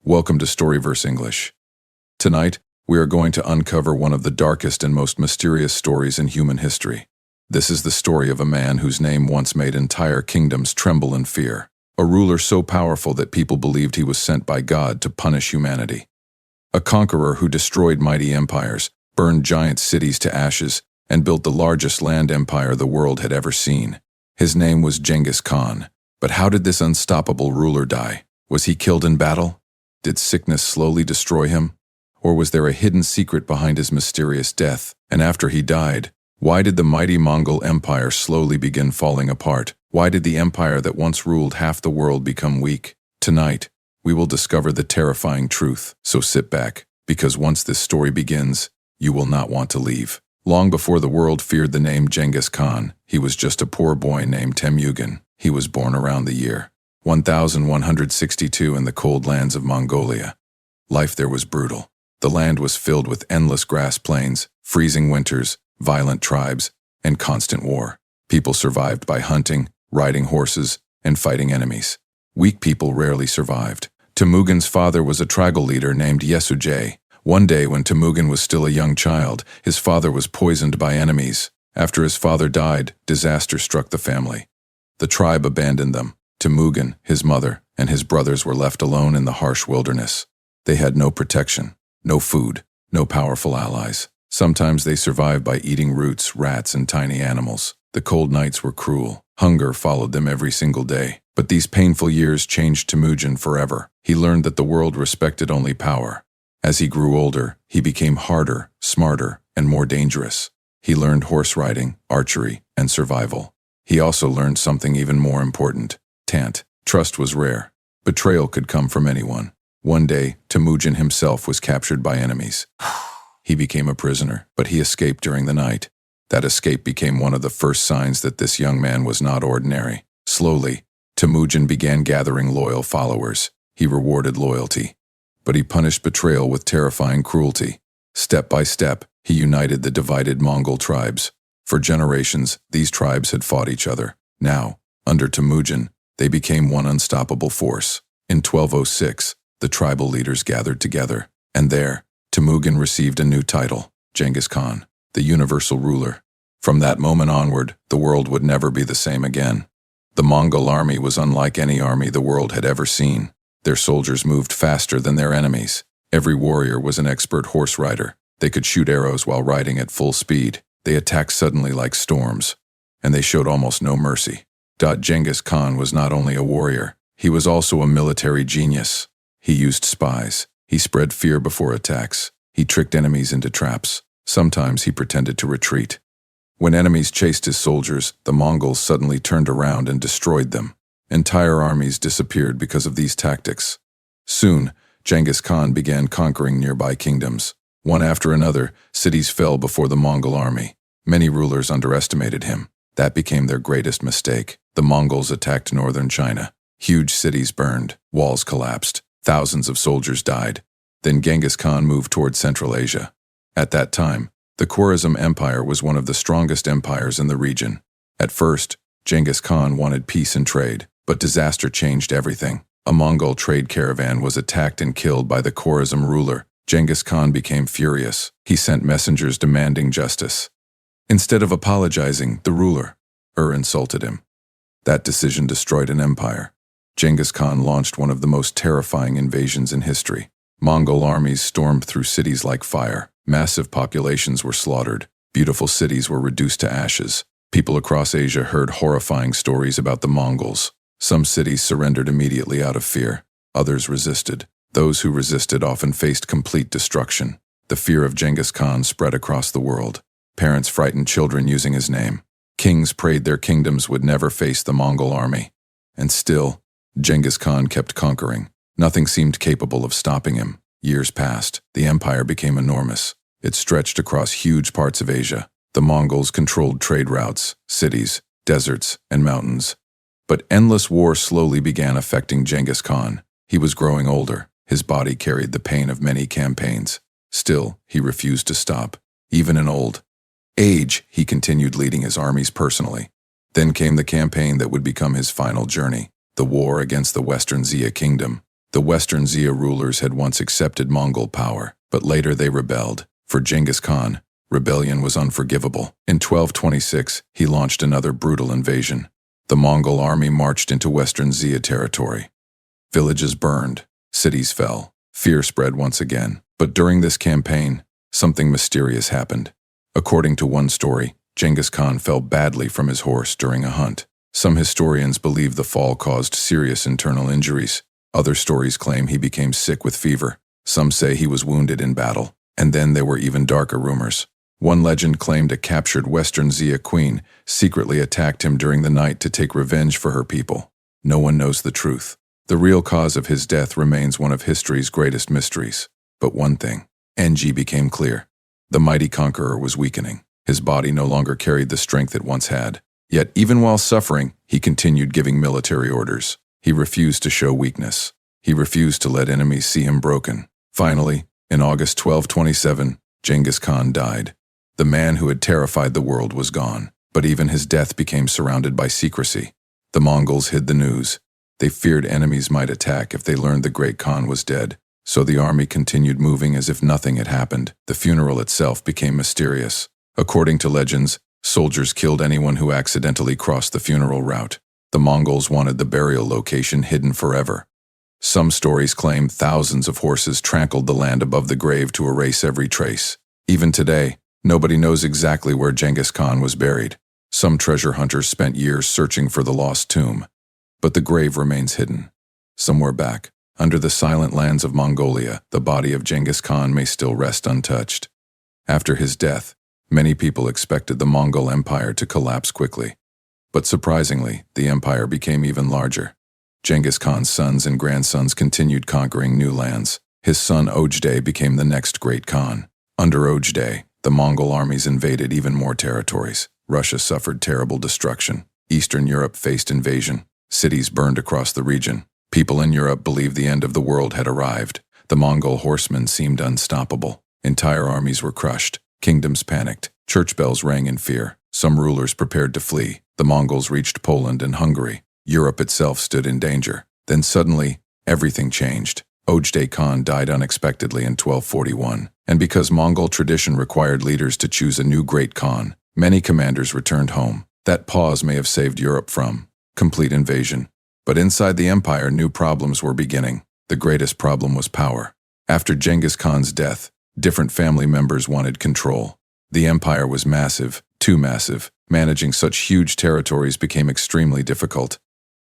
Welcome to Storyverse English. Tonight, we are going to uncover one of the darkest and most mysterious stories in human history. This is the story of a man whose name once made entire kingdoms tremble in fear, a ruler so powerful that people believed he was sent by God to punish humanity. A conqueror who destroyed mighty empires, burned giant cities to ashes, and built the largest land empire the world had ever seen. His name was Genghis Khan. But how did this unstoppable ruler die? Was he killed in battle? Did sickness slowly destroy him? Or was there a hidden secret behind his mysterious death? And after he died, why did the mighty Mongol Empire slowly begin falling apart? Why did the empire that once ruled half the world become weak? Tonight, we will discover the terrifying truth. So sit back, because once this story begins, you will not want to leave. Long before the world feared the name Genghis Khan, he was just a poor boy named Temujin. He was born around the year 1162 in the cold lands of Mongolia. Life there was brutal. The land was filled with endless grass plains, freezing winters, violent tribes, and constant war. People survived by hunting, riding horses, and fighting enemies. Weak people rarely survived. Temujin's father was a tribal leader named Yesujay. One day when Temujin was still a young child, his father was poisoned by enemies. After his father died, disaster struck the family. The tribe abandoned them. Temujin, his mother, and his brothers were left alone in the harsh wilderness. They had no protection, no food, no powerful allies. Sometimes they survived by eating roots, rats, and tiny animals. The cold nights were cruel. Hunger followed them every single day. But these painful years changed Temujin forever. He learned that the world respected only power. As he grew older, he became harder, smarter, and more dangerous. He learned horse riding, archery, and survival. He also learned something even more important. Trust was rare. Betrayal could come from anyone. One day, Temujin himself was captured by enemies. He became a prisoner, but he escaped during the night. That escape became one of the first signs that this young man was not ordinary. Slowly, Temujin began gathering loyal followers. He rewarded loyalty, but he punished betrayal with terrifying cruelty. Step by step, he united the divided Mongol tribes. For generations, these tribes had fought each other. Now, under Temujin, they became one unstoppable force. In 1206, the tribal leaders gathered together, and there, Temujin received a new title, Genghis Khan, the universal ruler. From that moment onward, the world would never be the same again. The Mongol army was unlike any army the world had ever seen. Their soldiers moved faster than their enemies. Every warrior was an expert horse rider. They could shoot arrows while riding at full speed. They attacked suddenly like storms, and they showed almost no mercy. Genghis Khan was not only a warrior, he was also a military genius. He used spies. He spread fear before attacks. He tricked enemies into traps. Sometimes he pretended to retreat. When enemies chased his soldiers, the Mongols suddenly turned around and destroyed them. Entire armies disappeared because of these tactics. Soon, Genghis Khan began conquering nearby kingdoms. One after another, cities fell before the Mongol army. Many rulers underestimated him. That became their greatest mistake. The Mongols attacked northern China. Huge cities burned, walls collapsed, thousands of soldiers died. Then Genghis Khan moved toward Central Asia. At that time, the Mongol Empire was one of the strongest empires in the region. At first, Genghis Khan wanted peace and trade, but disaster changed everything. A Mongol trade caravan was attacked and killed by the Khorasan ruler. Genghis Khan became furious. He sent messengers demanding justice. Instead of apologizing, the ruler insulted him. That decision destroyed an empire. Genghis Khan launched one of the most terrifying invasions in history. Mongol armies stormed through cities like fire. Massive populations were slaughtered. Beautiful cities were reduced to ashes. People across Asia heard horrifying stories about the Mongols. Some cities surrendered immediately out of fear. Others resisted. Those who resisted often faced complete destruction. The fear of Genghis Khan spread across the world. Parents frightened children using his name. Kings prayed their kingdoms would never face the Mongol army. And still, Genghis Khan kept conquering. Nothing seemed capable of stopping him. Years passed. The empire became enormous. It stretched across huge parts of Asia. The Mongols controlled trade routes, cities, deserts, and mountains. But endless war slowly began affecting Genghis Khan. He was growing older. His body carried the pain of many campaigns. Still, he refused to stop. Even in old age, he continued leading his armies personally. Then came the campaign that would become his final journey, the war against the Western Xia kingdom. The Western Xia rulers had once accepted Mongol power, but later they rebelled. For Genghis Khan, rebellion was unforgivable. In 1226, he launched another brutal invasion. The Mongol army marched into Western Xia territory. Villages burned, cities fell, fear spread once again. But during this campaign, something mysterious happened. According to one story, Genghis Khan fell badly from his horse during a hunt. Some historians believe the fall caused serious internal injuries. Other stories claim he became sick with fever. Some say he was wounded in battle. And then there were even darker rumors. One legend claimed a captured Western Xia queen secretly attacked him during the night to take revenge for her people. No one knows the truth. The real cause of his death remains one of history's greatest mysteries. But one thing, NG became clear. The mighty conqueror was weakening. His body no longer carried the strength it once had. Yet even while suffering, he continued giving military orders. He refused to show weakness. He refused to let enemies see him broken. Finally, in August 1227, Genghis Khan died. The man who had terrified the world was gone, but even his death became surrounded by secrecy. The Mongols hid the news. They feared enemies might attack if they learned the great Khan was dead, so the army continued moving as if nothing had happened. The funeral itself became mysterious. According to legends, soldiers killed anyone who accidentally crossed the funeral route. The Mongols wanted the burial location hidden forever. Some stories claim thousands of horses trampled the land above the grave to erase every trace. Even today, nobody knows exactly where Genghis Khan was buried. Some treasure hunters spent years searching for the lost tomb. But the grave remains hidden. Somewhere back, under the silent lands of Mongolia, the body of Genghis Khan may still rest untouched. After his death, many people expected the Mongol Empire to collapse quickly. But surprisingly, the empire became even larger. Genghis Khan's sons and grandsons continued conquering new lands. His son Ojdai became the next great Khan. Under Ojdai, the Mongol armies invaded even more territories. Russia suffered terrible destruction. Eastern Europe faced invasion. Cities burned across the region. People in Europe believed the end of the world had arrived. The Mongol horsemen seemed unstoppable. Entire armies were crushed. Kingdoms panicked. Church bells rang in fear. Some rulers prepared to flee. The Mongols reached Poland and Hungary. Europe itself stood in danger. Then suddenly, everything changed. Ojdai Khan died unexpectedly in 1241, and because Mongol tradition required leaders to choose a new great Khan, many commanders returned home. That pause may have saved Europe from complete invasion. But inside the empire, new problems were beginning. The greatest problem was power. After Genghis Khan's death, different family members wanted control. The empire was massive, too massive. Managing such huge territories became extremely difficult.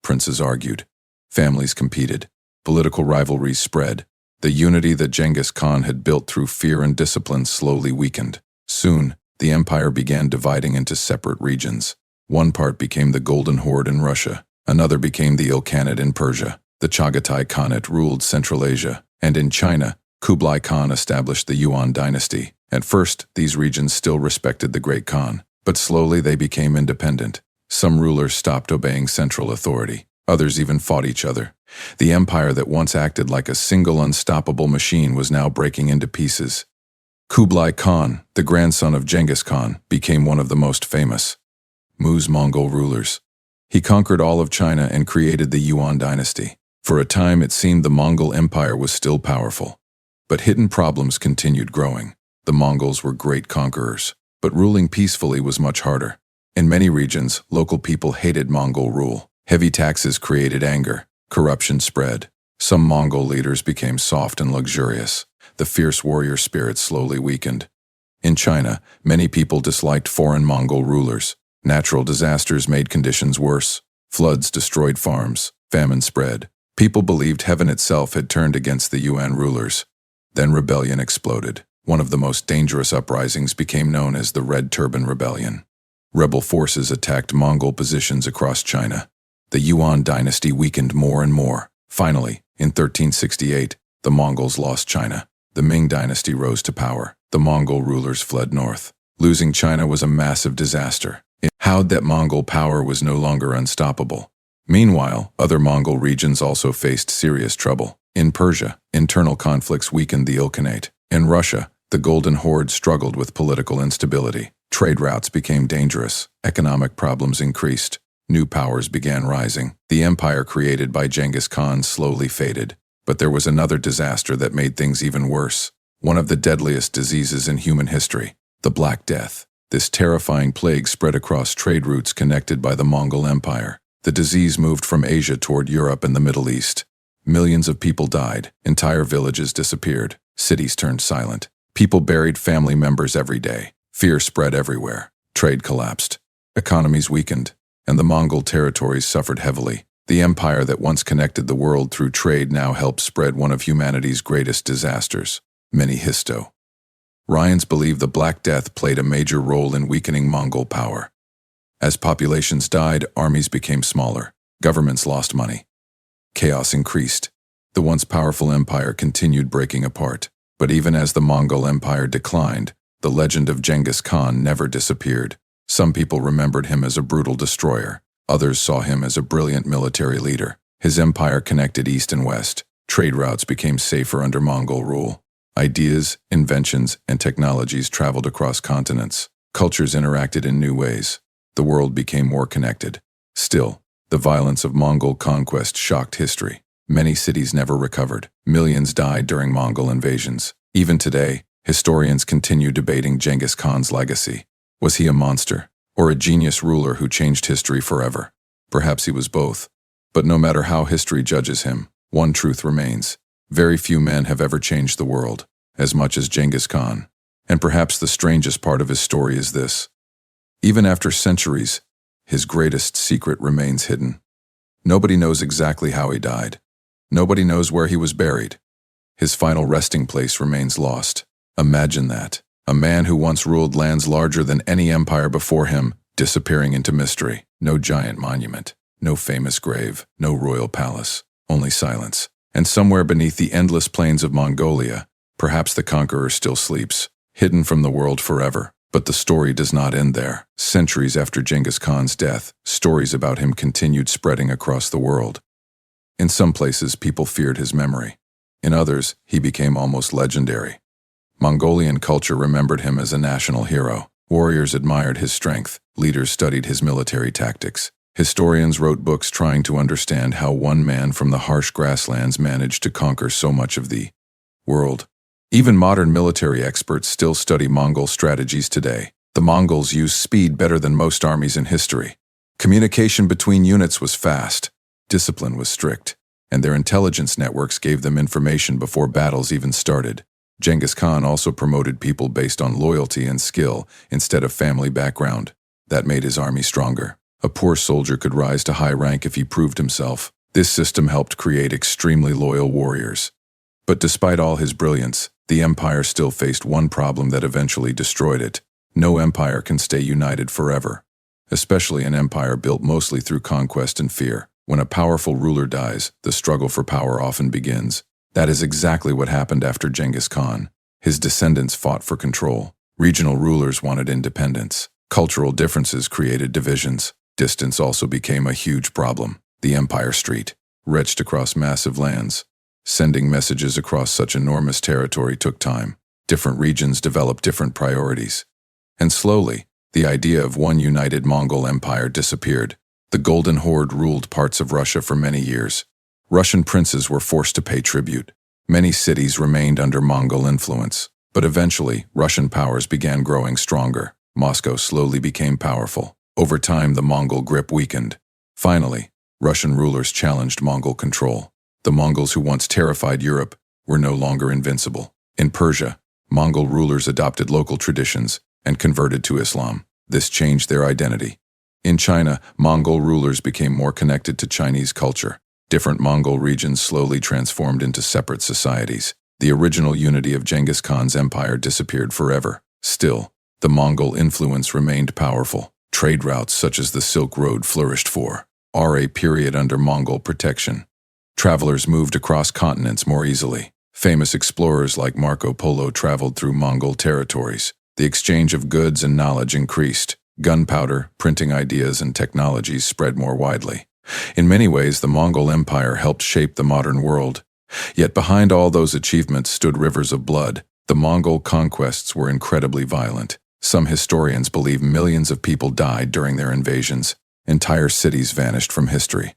Princes argued. Families competed. Political rivalries spread. The unity that Genghis Khan had built through fear and discipline slowly weakened. Soon, the empire began dividing into separate regions. One part became the Golden Horde in Russia. Another became the Ilkhanate in Persia. The Chagatai Khanate ruled Central Asia. And in China, Kublai Khan established the Yuan dynasty. At first, these regions still respected the Great Khan, but slowly they became independent. Some rulers stopped obeying central authority. Others even fought each other. The empire that once acted like a single unstoppable machine was now breaking into pieces. Kublai Khan, the grandson of Genghis Khan, became one of the most famous Mongol rulers. He conquered all of China and created the Yuan dynasty. For a time, it seemed the Mongol Empire was still powerful. But hidden problems continued growing. The Mongols were great conquerors, but ruling peacefully was much harder. In many regions, local people hated Mongol rule. Heavy taxes created anger. Corruption spread. Some Mongol leaders became soft and luxurious. The fierce warrior spirit slowly weakened. In China, many people disliked foreign Mongol rulers. Natural disasters made conditions worse. Floods destroyed farms. Famine spread. People believed heaven itself had turned against the Yuan rulers. Then rebellion exploded. One of the most dangerous uprisings became known as the Red Turban Rebellion. Rebel forces attacked Mongol positions across China. The Yuan dynasty weakened more and more. Finally, in 1368, the Mongols lost China. The Ming dynasty rose to power. The Mongol rulers fled north. Losing China was a massive disaster. It showed that Mongol power was no longer unstoppable. Meanwhile, other Mongol regions also faced serious trouble. In Persia, internal conflicts weakened the Ilkhanate. In Russia, the Golden Horde struggled with political instability. Trade routes became dangerous. Economic problems increased. New powers began rising. The empire created by Genghis Khan slowly faded. But there was another disaster that made things even worse. One of the deadliest diseases in human history, the Black Death. This terrifying plague spread across trade routes connected by the Mongol Empire. The disease moved from Asia toward Europe and the Middle East. Millions of people died, entire villages disappeared, cities turned silent. People buried family members every day. Fear spread everywhere. Trade collapsed. Economies weakened, and the Mongol territories suffered heavily. The empire that once connected the world through trade now helped spread one of humanity's greatest disasters. Many histo. Ryans believe the Black Death played a major role in weakening Mongol power. As populations died, armies became smaller. Governments lost money. Chaos increased. The once powerful empire continued breaking apart. But even as the Mongol Empire declined, the legend of Genghis Khan never disappeared. Some people remembered him as a brutal destroyer. Others saw him as a brilliant military leader. His empire connected east and west. Trade routes became safer under Mongol rule. Ideas, inventions, and technologies traveled across continents. Cultures interacted in new ways. The world became more connected. Still, the violence of Mongol conquest shocked history. Many cities never recovered. Millions died during Mongol invasions. Even today, historians continue debating Genghis Khan's legacy. Was he a monster, or a genius ruler who changed history forever? Perhaps he was both. But no matter how history judges him, one truth remains. Very few men have ever changed the world, as much as Genghis Khan. And perhaps the strangest part of his story is this. Even after centuries, his greatest secret remains hidden. Nobody knows exactly how he died. Nobody knows where he was buried. His final resting place remains lost. Imagine that. A man who once ruled lands larger than any empire before him, disappearing into mystery. No giant monument, no famous grave, no royal palace, only silence. And somewhere beneath the endless plains of Mongolia, perhaps the conqueror still sleeps, hidden from the world forever. But the story does not end there. Centuries after Genghis Khan's death, stories about him continued spreading across the world. In some places, people feared his memory. In others, he became almost legendary. Mongolian culture remembered him as a national hero. Warriors admired his strength. Leaders studied his military tactics. Historians wrote books trying to understand how one man from the harsh grasslands managed to conquer so much of the world. Even modern military experts still study Mongol strategies today. The Mongols used speed better than most armies in history. Communication between units was fast. Discipline was strict. And their intelligence networks gave them information before battles even started. Genghis Khan also promoted people based on loyalty and skill instead of family background. That made his army stronger. A poor soldier could rise to high rank if he proved himself. This system helped create extremely loyal warriors. But despite all his brilliance, the empire still faced one problem that eventually destroyed it. No empire can stay united forever, especially an empire built mostly through conquest and fear. When a powerful ruler dies, the struggle for power often begins. That is exactly what happened after Genghis Khan. His descendants fought for control. Regional rulers wanted independence. Cultural differences created divisions. Distance also became a huge problem. The Empire Street, reached across massive lands. Sending messages across such enormous territory took time. Different regions developed different priorities. And slowly, the idea of one united Mongol Empire disappeared. The Golden Horde ruled parts of Russia for many years. Russian princes were forced to pay tribute. Many cities remained under Mongol influence. But eventually, Russian powers began growing stronger. Moscow slowly became powerful. Over time, the Mongol grip weakened. Finally, Russian rulers challenged Mongol control. The Mongols who once terrified Europe were no longer invincible. In Persia, Mongol rulers adopted local traditions and converted to Islam. This changed their identity. In China, Mongol rulers became more connected to Chinese culture. Different Mongol regions slowly transformed into separate societies. The original unity of Genghis Khan's empire disappeared forever. Still, the Mongol influence remained powerful. Trade routes such as the Silk Road flourished for a period under Mongol protection. Travelers moved across continents more easily. Famous explorers like Marco Polo traveled through Mongol territories. The exchange of goods and knowledge increased. Gunpowder, printing ideas, and technologies spread more widely. In many ways, the Mongol Empire helped shape the modern world. Yet behind all those achievements stood rivers of blood. The Mongol conquests were incredibly violent. Some historians believe millions of people died during their invasions. Entire cities vanished from history.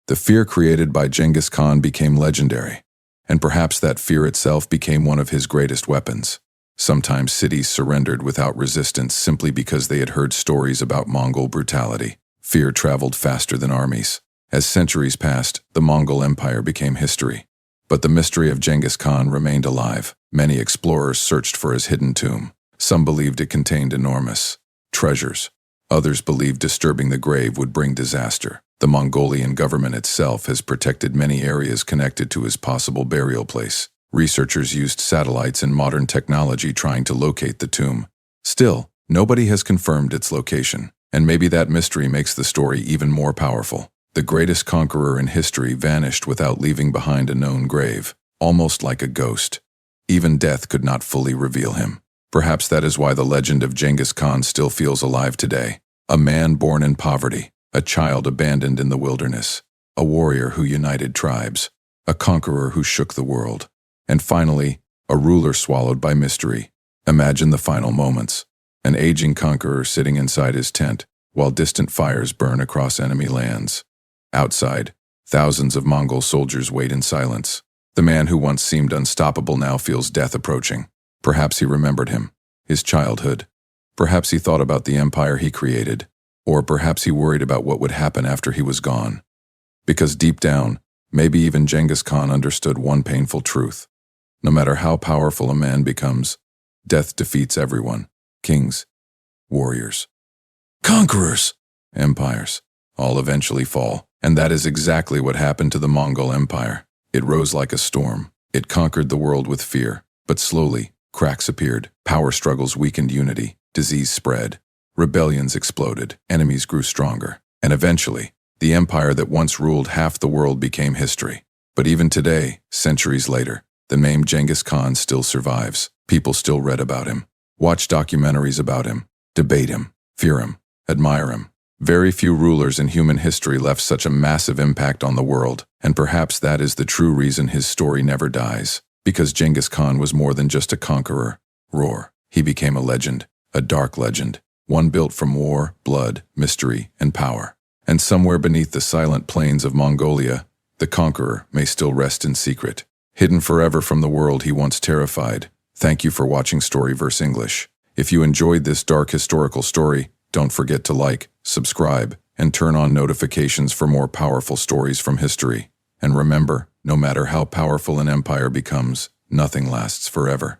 The fear created by Genghis Khan became legendary. And perhaps that fear itself became one of his greatest weapons. Sometimes cities surrendered without resistance simply because they had heard stories about Mongol brutality. Fear traveled faster than armies. As centuries passed, the Mongol Empire became history. But the mystery of Genghis Khan remained alive. Many explorers searched for his hidden tomb. Some believed it contained enormous treasures. Others believed disturbing the grave would bring disaster. The Mongolian government itself has protected many areas connected to his possible burial place. Researchers used satellites and modern technology trying to locate the tomb. Still, nobody has confirmed its location. And maybe that mystery makes the story even more powerful. The greatest conqueror in history vanished without leaving behind a known grave, almost like a ghost. Even death could not fully reveal him. Perhaps that is why the legend of Genghis Khan still feels alive today. A man born in poverty, a child abandoned in the wilderness, a warrior who united tribes, a conqueror who shook the world, and finally, a ruler swallowed by mystery. Imagine the final moments. An aging conqueror sitting inside his tent, while distant fires burn across enemy lands. Outside, thousands of Mongol soldiers wait in silence. The man who once seemed unstoppable now feels death approaching. Perhaps he remembered him, his childhood. Perhaps he thought about the empire he created. Or perhaps he worried about what would happen after he was gone. Because deep down, maybe even Genghis Khan understood one painful truth. No matter how powerful a man becomes, death defeats everyone. Kings, warriors, conquerors, empires, all eventually fall. And that is exactly what happened to the Mongol Empire. It rose like a storm. It conquered the world with fear. But slowly, cracks appeared. Power struggles weakened unity. Disease spread. Rebellions exploded. Enemies grew stronger. And eventually, the empire that once ruled half the world became history. But even today, centuries later, the name Genghis Khan still survives. People still read about him, watch documentaries about him, debate him, fear him, admire him. Very few rulers in human history left such a massive impact on the world, and perhaps that is the true reason his story never dies. Because Genghis Khan was more than just a conqueror. He became a legend, a dark legend, one built from war, blood, mystery, and power. And somewhere beneath the silent plains of Mongolia, the conqueror may still rest in secret, hidden forever from the world he once terrified. Thank you for watching Storyverse English. If you enjoyed this dark historical story, don't forget to like, subscribe, and turn on notifications for more powerful stories from history. And remember, no matter how powerful an empire becomes, nothing lasts forever.